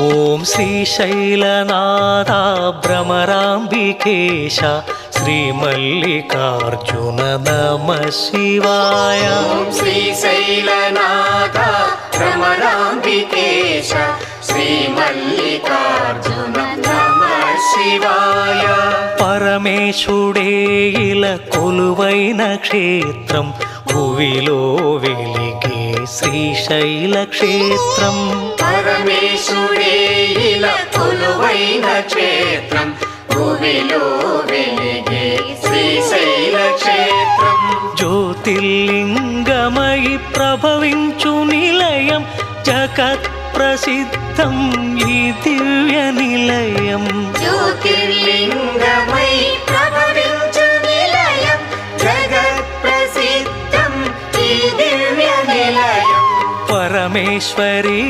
ఓం శ్రీశైలనాథ భ్రమరాంబికేశ శ్రీ మల్లికార్జున నమః శివాయ. ఓం శ్రీశైలనాథ భ్రమరాంబికేశ శ్రీ మల్లికార్జున నమః శివాయ. పరమేశుడే ఇల కొలువైన క్షేత్రం భువిలో వెలిగే శ్రీశైల క్షేత్రం. పరమేశుడే ఇలా కొలువైన క్షేత్రం భూమిలో వెలిగే శ్రీశైల క్షేత్రం. జ్యోతిర్లింగమయి ప్రభవించు నిలయం జగత్ ప్రసిద్ధం ఈ దివ్య నిలయం. జ్యోతిర్లింగమై ప్రభవించు నిలయం జగత్ ప్రసిద్ధం ఈ దివ్య నిలయం. పరమేశ్వరి